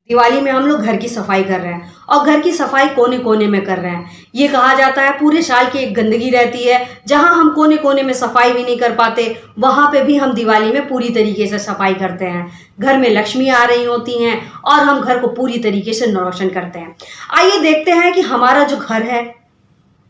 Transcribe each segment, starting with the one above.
दिवाली में हम लोग घर की सफाई कर रहे हैं और घर की सफाई कोने कोने में कर रहे हैं। ये कहा जाता है पूरे साल की एक गंदगी रहती है, जहां हम कोने कोने में सफाई भी नहीं कर पाते, वहां पे भी हम दिवाली में पूरी तरीके से सफाई करते हैं। घर में लक्ष्मी आ रही होती हैं और हम घर को पूरी तरीके से रोशन करते हैं। आइए देखते हैं कि हमारा जो घर है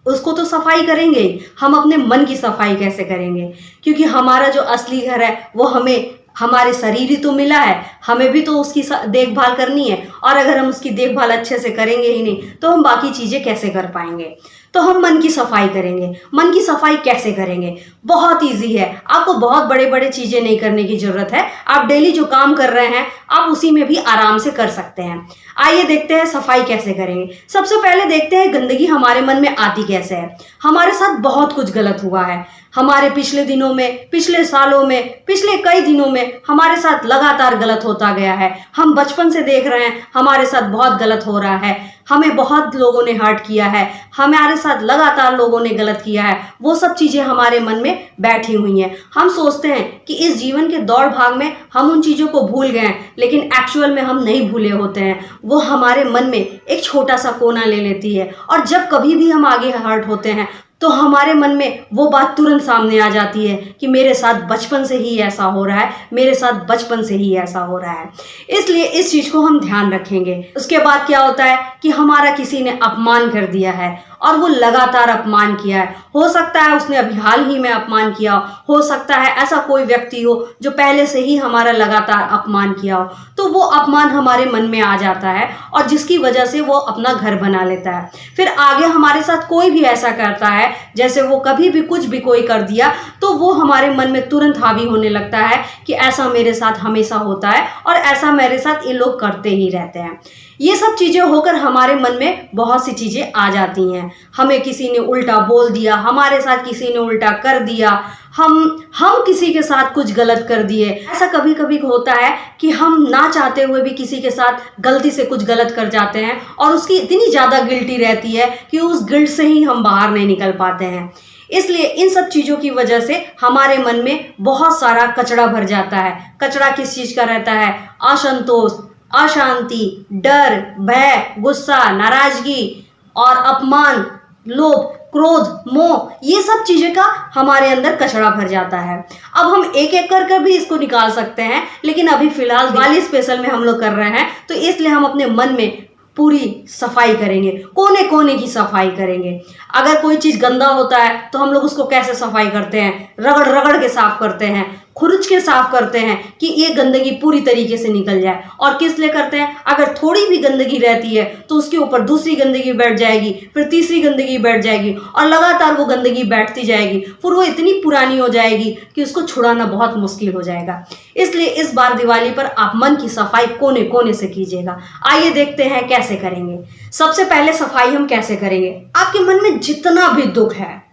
उसको तो सफाई करेंगे, हम अपने मन की सफाई कैसे करेंगे, क्योंकि हमारा जो असली घर है वो हमें हमारे शरीर ही तो मिला है, हमें भी तो उसकी देखभाल करनी है। और अगर हम उसकी देखभाल अच्छे से करेंगे ही नहीं तो हम बाकी चीज़ें कैसे कर पाएंगे। तो हम मन की सफाई करेंगे। मन की सफाई कैसे करेंगे? बहुत इजी है, आपको बहुत बड़े बड़े चीज़ें नहीं करने की ज़रूरत है। आप डेली जो काम कर रहे हैं आप उसी में भी आराम से कर सकते हैं। आइए देखते हैं सफाई कैसे करेंगे। सबसे पहले देखते हैं गंदगी हमारे मन में आती कैसे है। हमारे साथ बहुत कुछ गलत हुआ है। हमारे पिछले दिनों में, पिछले सालों में, पिछले कई दिनों में हमारे साथ लगातार गलत होता गया है। हम बचपन से देख रहे हैं हमारे साथ बहुत गलत हो रहा है। हमें बहुत लोगों ने हर्ट किया है, हमारे साथ लगातार लोगों ने गलत किया है। वो सब चीज़ें हमारे मन में बैठी हुई हैं। हम सोचते हैं कि इस जीवन के दौड़ भाग में हम उन चीज़ों को भूल गए हैं, लेकिन एक्चुअल में हम नहीं भूले होते हैं। वो हमारे मन में एक छोटा सा कोना ले लेती है और जब कभी भी हम आगे हर्ट होते हैं तो हमारे मन में वो बात तुरंत सामने आ जाती है कि मेरे साथ बचपन से ही ऐसा हो रहा है, मेरे साथ बचपन से ही ऐसा हो रहा है। इसलिए इस चीज़ को हम ध्यान रखेंगे। उसके बाद क्या होता है कि हमारा किसी ने अपमान कर दिया है और वो लगातार अपमान किया है। हो सकता है उसने अभी हाल ही में अपमान किया हो सकता है ऐसा कोई व्यक्ति हो जो पहले से ही हमारा लगातार अपमान किया हो। तो वो अपमान हमारे मन में आ जाता है और जिसकी वजह से वो अपना घर बना लेता है। फिर आगे हमारे साथ कोई भी ऐसा करता है, जैसे वो कभी भी कुछ भी कोई कर दिया, तो वो हमारे मन में तुरंत हावी होने लगता है कि ऐसा मेरे साथ हमेशा होता है और ऐसा मेरे साथ ये लोग करते ही रहते हैं। ये सब चीज़ें होकर हमारे मन में बहुत सी चीज़ें आ जाती हैं। हमें किसी ने उल्टा बोल दिया, हमारे साथ किसी ने उल्टा कर दिया, हम किसी के साथ कुछ गलत कर दिए। ऐसा कभी कभी होता है कि हम ना चाहते हुए भी किसी के साथ गलती से कुछ गलत कर जाते हैं और उसकी इतनी ज़्यादा गिल्टी रहती है कि उस गिल्ट से ही हम बाहर नहीं निकल पाते हैं। इसलिए इन सब चीज़ों की वजह से हमारे मन में बहुत सारा कचरा भर जाता है। कचरा किस चीज़ का रहता है? असंतोष, अशांति, डर, भय, गुस्सा, नाराजगी और अपमान, लोभ, क्रोध, मोह, ये सब चीज़ें का हमारे अंदर कचरा भर जाता है। अब हम एक एक कर भी इसको निकाल सकते हैं, लेकिन अभी फिलहाल दिवाली स्पेशल में हम लोग कर रहे हैं, तो इसलिए हम अपने मन में पूरी सफाई करेंगे, कोने कोने की सफाई करेंगे। अगर कोई चीज़ गंदा होता है तो हम लोग उसको कैसे सफाई करते हैं? रगड़ रगड़ के साफ करते हैं, खुरच के साफ करते हैं कि ये गंदगी पूरी तरीके से निकल जाए। और किस लिए करते हैं? अगर थोड़ी भी गंदगी रहती है तो उसके ऊपर दूसरी गंदगी बैठ जाएगी, फिर तीसरी गंदगी बैठ जाएगी और लगातार वो गंदगी बैठती जाएगी। फिर वो इतनी पुरानी हो जाएगी कि उसको छुड़ाना बहुत मुश्किल हो जाएगा। इसलिए इस बार दिवाली पर आप मन की सफाई कोने कोने से कीजिएगा। आइए देखते हैं कैसे करेंगे। सबसे पहले सफाई हम कैसे करेंगे? आपके मन में जितना भी दुख है,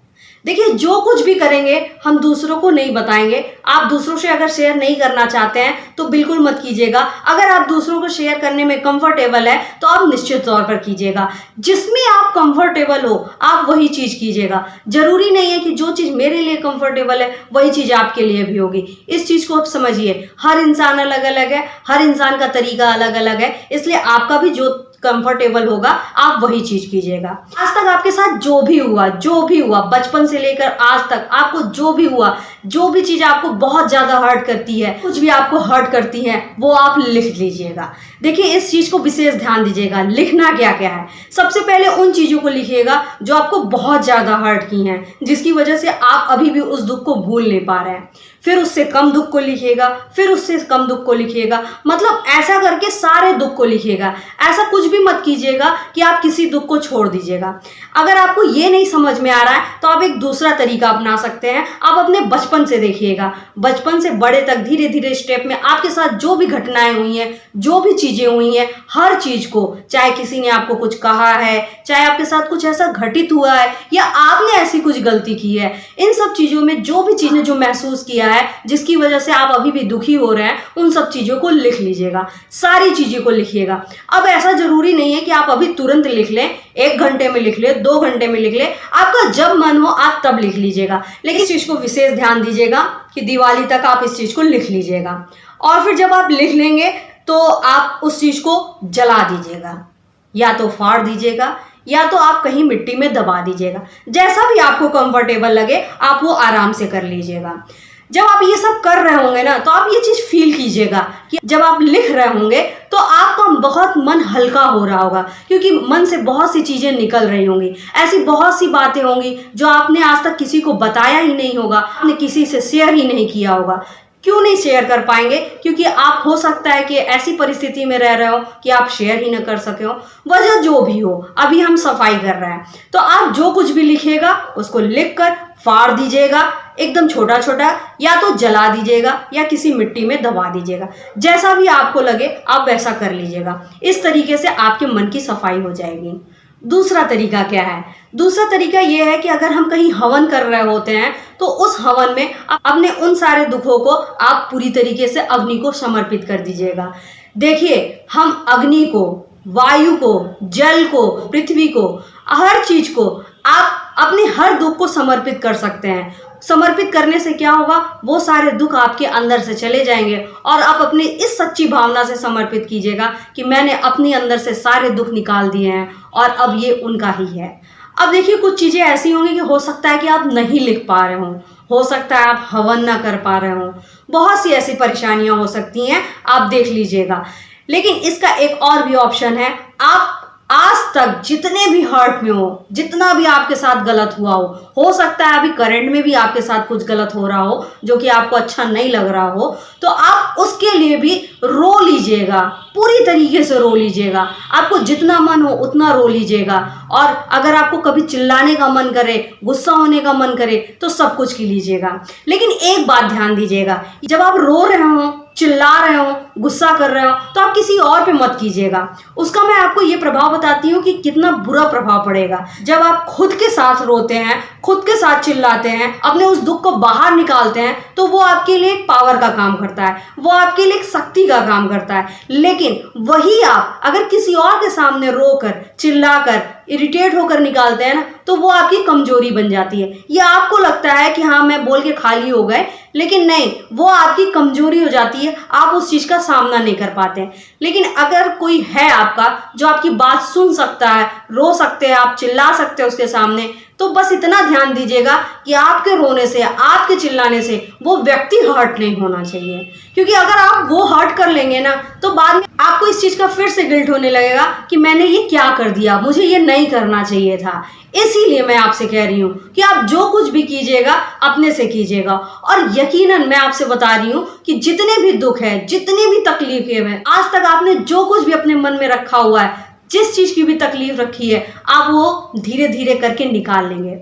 देखिए जो कुछ भी करेंगे हम दूसरों को नहीं बताएंगे। आप दूसरों से अगर शेयर नहीं करना चाहते हैं तो बिल्कुल मत कीजिएगा। अगर आप दूसरों को शेयर करने में कंफर्टेबल है तो आप निश्चित तौर पर कीजिएगा। जिसमें आप कंफर्टेबल हो आप वही चीज़ कीजिएगा। जरूरी नहीं है कि जो चीज़ मेरे लिए कंफर्टेबल है वही चीज़ आपके लिए भी होगी। इस चीज़ को आप समझिए। हर इंसान अलग अलग है, हर इंसान का तरीका अलग अलग है, इसलिए आपका भी जो कंफर्टेबल होगा आप वही चीज कीजिएगा। आज तक आपके साथ जो भी हुआ बचपन से लेकर आज तक आपको जो भी हुआ, जो भी चीज आपको बहुत ज्यादा हर्ट करती है, कुछ भी आपको हर्ट करती है, वो आप लिख लीजिएगा। देखिए इस चीज को विशेष ध्यान दीजिएगा। लिखना क्या क्या है? सबसे पहले उन चीजों को लिखिएगा जो आपको बहुत ज्यादा हर्ट की हैं, जिसकी वजह से आप अभी भी उस दुख को भूल नहीं पा रहे हैं। फिर उससे कम दुख को लिखिएगा, फिर उससे कम दुख को लिखिएगा, मतलब ऐसा करके सारे दुख को लिखिएगा। ऐसा कुछ भी मत कीजिएगा कि आप किसी दुख को छोड़ दीजिएगा। अगर आपको ये नहीं समझ में आ रहा है तो आप एक दूसरा तरीका अपना सकते हैं। आप अपने बचपन से देखिएगा, बचपन से बड़े तक धीरे धीरे स्टेप में आपके साथ जो भी घटनाएं हुई हैं, जो भी चीजें हुई हैं, हर चीज को, चाहे किसी ने आपको कुछ कहा है, चाहे आपके साथ कुछ ऐसा घटित हुआ है या आपने ऐसी कुछ गलती की है, इन सब चीजों में जो भी चीजें जो महसूस किया है जिसकी वजह से आप अभी भी दुखी हो रहे हैं, उन सब चीजों को लिख लीजिएगा। सारी चीजों को लिखिएगा। अब ऐसा जरूरी नहीं है कि आप अभी तुरंत लिख लें, 1 घंटे में लिख ले, 2 घंटे में लिख ले, आपका जब मन हो आप तब लिख लीजिएगा। लेकिन इस चीज़ को विशेष ध्यान दीजिएगा कि दिवाली तक आप इस चीज़ को लिख लीजिएगा। और फिर जब आप लिख लेंगे तो आप उस चीज़ को जला दीजिएगा, या तो फाड़ दीजिएगा या तो आप कहीं मिट्टी में दबा दीजिएगा। जैसा भी आपको कंफर्टेबल लगे आप वो आराम से कर लीजिएगा। जब आप ये सब कर रहे होंगे ना तो आप ये चीज़ फील कीजिएगा कि जब आप लिख रहे होंगे तो आपका बहुत मन हल्का हो रहा होगा, क्योंकि मन से बहुत सी चीज़ें निकल रही होंगी। ऐसी बहुत सी बातें होंगी जो आपने आज तक किसी को बताया ही नहीं होगा, आपने किसी से शेयर ही नहीं किया होगा। क्यों नहीं शेयर कर पाएंगे? क्योंकि आप हो सकता है कि ऐसी परिस्थिति में रह रहे हो कि आप शेयर ही ना कर सके हो। वजह जो भी हो, अभी हम सफाई कर रहे हैं तो आप जो कुछ भी लिखिएगा उसको लिखकर फाड़ दीजिएगा, एकदम छोटा छोटा, या तो जला दीजिएगा या किसी मिट्टी में दबा दीजिएगा। जैसा भी आपको लगे आप वैसा कर लीजिएगा। इस तरीके से आपके मन की सफाई हो जाएगी। दूसरा तरीका क्या है? दूसरा तरीका यह है कि अगर हम कहीं हवन कर रहे होते हैं तो उस हवन में अपने उन सारे दुखों को आप पूरी तरीके से अग्नि को समर्पित कर दीजिएगा। देखिए, हम अग्नि को, वायु को, जल को, पृथ्वी को, हर चीज को आप अपने हर दुख को समर्पित कर सकते हैं। समर्पित करने से क्या होगा? वो सारे दुख आपके अंदर से चले जाएंगे और आप अपने इस सच्ची भावना से समर्पित कीजिएगा कि मैंने अपने अंदर से सारे दुख निकाल दिए हैं और अब ये उनका ही है। अब देखिए, कुछ चीज़ें ऐसी होंगी कि हो सकता है कि आप नहीं लिख पा रहे हो सकता है आप हवन ना कर पा रहे हो, बहुत सी ऐसी परेशानियां हो सकती हैं, आप देख लीजिएगा। लेकिन इसका एक और भी ऑप्शन है। आप आज तक जितने भी हर्ट में हो, जितना भी आपके साथ गलत हुआ हो सकता है अभी करंट में भी आपके साथ कुछ गलत हो रहा हो जो कि आपको अच्छा नहीं लग रहा हो, तो आप उसके लिए भी रो लीजिएगा, पूरी तरीके से रो लीजिएगा। आपको जितना मन हो उतना रो लीजिएगा। और अगर आपको कभी चिल्लाने का मन करे, गुस्सा होने का मन करे तो सब कुछ की लीजिएगा। लेकिन एक बात ध्यान दीजिएगा, जब आप रो रहे हो, चिल्ला रहे हो, गुस्सा कर रहे हो, तो आप किसी और पे मत कीजिएगा। उसका मैं आपको ये प्रभाव बताती हूँ कि कितना बुरा प्रभाव पड़ेगा। जब आप खुद के साथ रोते हैं, खुद के साथ चिल्लाते हैं, अपने उस दुख को बाहर निकालते हैं, तो वो आपके लिए एक पावर का काम करता है, वो आपके लिए एक शक्ति का काम करता है। लेकिन वही आप अगर किसी और के सामने रोकर, चिल्लाकर, इरिटेट होकर निकालते हैं ना, तो वो आपकी कमजोरी बन जाती है। ये आपको लगता है कि हाँ मैं बोल के खाली हो गए, लेकिन नहीं, वो आपकी कमजोरी हो जाती है। आप उस चीज का सामना नहीं कर पाते हैं। लेकिन अगर कोई है आपका जो आपकी बात सुन सकता है, रो सकते हैं, आप चिल्ला सकते हैं उसके सामने, तो बस इतना ध्यान दीजिएगा कि आपके रोने से, आपके चिल्लाने से वो व्यक्ति हर्ट नहीं होना चाहिए। क्योंकि अगर आप वो हर्ट कर लेंगे ना, तो बाद में आपको इस चीज का फिर से गिल्ट होने लगेगा कि मैंने ये क्या कर दिया, मुझे ये नहीं करना चाहिए था। इसीलिए मैं आपसे कह रही हूँ कि आप जो कुछ भी कीजिएगा अपने से कीजिएगा। और यकीनन मैं आपसे बता रही हूँ कि जितने भी दुख है, जितनी भी तकलीफें हैं, आज तक आपने जो कुछ भी अपने मन में रखा हुआ है, जिस चीज की भी तकलीफ रखी है, आप वो धीरे धीरे करके निकाल लेंगे।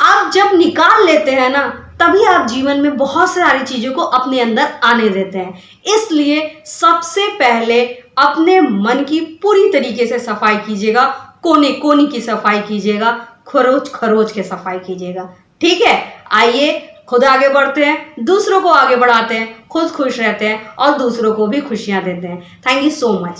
आप जब निकाल लेते हैं ना, तभी आप जीवन में बहुत सारी चीजों को अपने अंदर आने देते हैं। इसलिए सबसे पहले अपने मन की पूरी तरीके से सफाई कीजिएगा, कोने कोनी की सफाई कीजिएगा, खरोच खरोच के सफाई कीजिएगा। ठीक है, आइए खुद आगे बढ़ते हैं, दूसरों को आगे बढ़ाते हैं, खुद खुश रहते हैं और दूसरों को भी खुशियां देते हैं। Thank you so much.